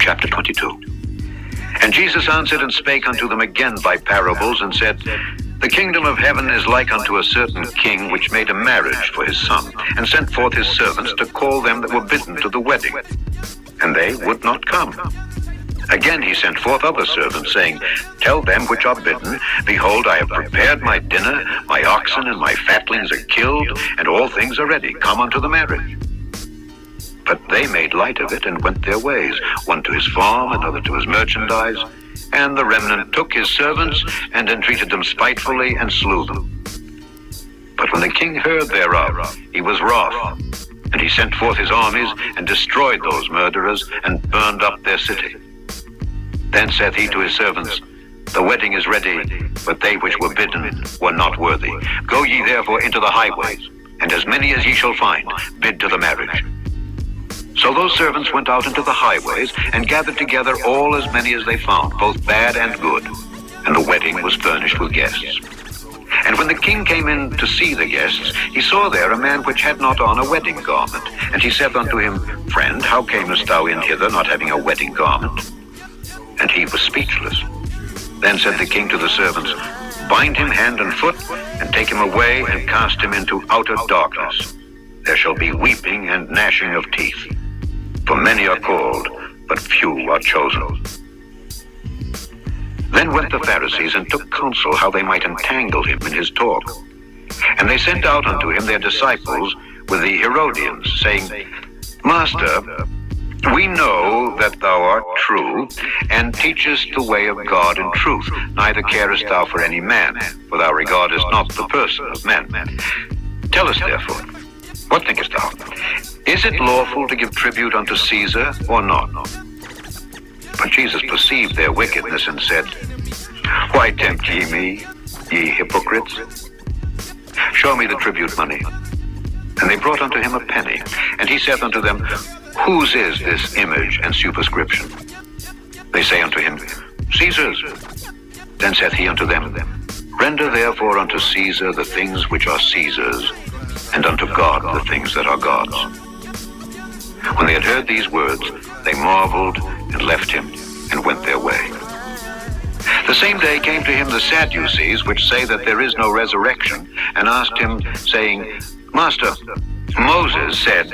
chapter 22. And Jesus answered and spake unto them again by parables, and said, The kingdom of heaven is like unto a certain king, which made a marriage for his son, and sent forth his servants to call them that were bidden to the wedding. And they would not come. Again he sent forth other servants, saying, Tell them which are bidden, Behold, I have prepared my dinner, my oxen and my fatlings are killed, and all things are ready. Come unto the marriage. But they made light of it, and went their ways, one to his farm, another to his merchandise. And the remnant took his servants, and entreated them spitefully, and slew them. But when the king heard thereof, he was wroth, and he sent forth his armies, and destroyed those murderers, and burned up their city. Then saith he to his servants, The wedding is ready, but they which were bidden were not worthy. Go ye therefore into the highways, and as many as ye shall find, bid to the marriage. So those servants went out into the highways, and gathered together all as many as they found, both bad and good. And the wedding was furnished with guests. And when the king came in to see the guests, he saw there a man which had not on a wedding garment. And he saith unto him, Friend, how camest thou in hither, not having a wedding garment? And he was speechless. Then said the king to the servants, Bind him hand and foot, and take him away, and cast him into outer darkness. There shall be weeping and gnashing of teeth. For many are called, but few are chosen. Then went the Pharisees, and took counsel how they might entangle him in his talk. And they sent out unto him their disciples with the Herodians, saying, Master, we know that thou art true, and teachest the way of God in truth, neither carest thou for any man, for thou regardest not the person of men. Tell us therefore, what thinkest thou? Is it lawful to give tribute unto Caesar, or not? But Jesus perceived their wickedness, and said, Why tempt ye me, ye hypocrites? Show me the tribute money. And they brought unto him a penny. And he saith unto them, Whose is this image and superscription? They say unto him, Caesar's. Then saith he unto them, Render therefore unto Caesar the things which are Caesar's, and unto God the things that are God's. When they had heard these words, they marveled, and left him, and went their way. The same day came to him the Sadducees, which say that there is no resurrection, and asked him, saying, Master, Moses said,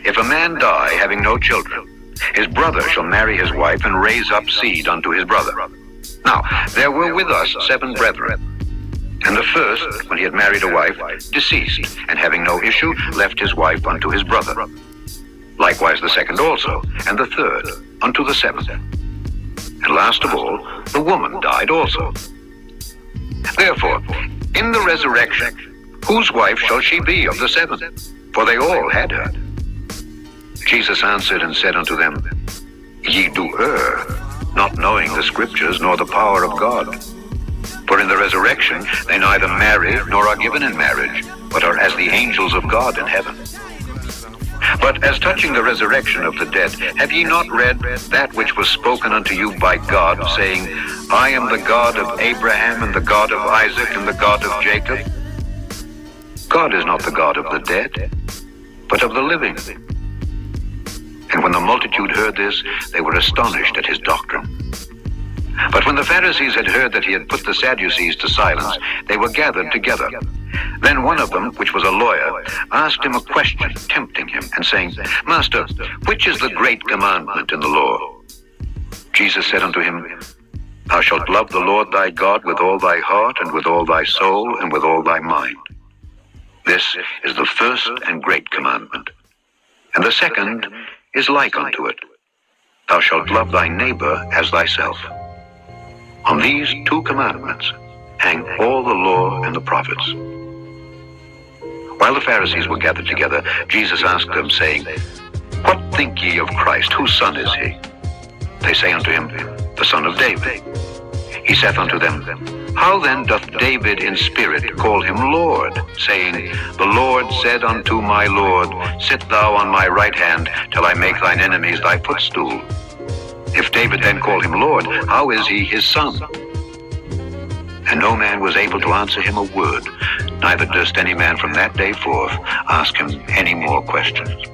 If a man die having no children, his brother shall marry his wife, and raise up seed unto his brother. Now there were with us 7 brethren. And the first, when he had married a wife, deceased, and having no issue, left his wife unto his brother. Likewise the second also, and the third, unto the 7th. And last of all, the woman died also. Therefore, in the resurrection, whose wife shall she be of the 7? For they all had her. Jesus answered and said unto them, Ye do err, not knowing the Scriptures nor the power of God. For in the resurrection they neither marry nor are given in marriage, but are as the angels of God in heaven. But as touching the resurrection of the dead, have ye not read that which was spoken unto you by God, saying, I am the God of Abraham, and the God of Isaac, and the God of Jacob? God is not the God of the dead, but of the living. And when the multitude heard this, they were astonished at his doctrine. But when the Pharisees had heard that he had put the Sadducees to silence, they were gathered together. Then one of them, which was a lawyer, asked him a question, tempting him, and saying, Master, which is the great commandment in the law? Jesus said unto him, Thou shalt love the Lord thy God with all thy heart, and with all thy soul, and with all thy mind. This is the first and great commandment. And the second is like unto it. Thou shalt love thy neighbor as thyself. On these 2 commandments hang all the law and the prophets. While the Pharisees were gathered together, Jesus asked them, saying, What think ye of Christ? Whose son is he? They say unto him, The son of David. He saith unto them, How then doth David in spirit call him Lord, saying, The Lord said unto my Lord, Sit thou on my right hand, till I make thine enemies thy footstool. If David then call him Lord, how is he his son? And no man was able to answer him a word, neither durst any man from that day forth ask him any more questions.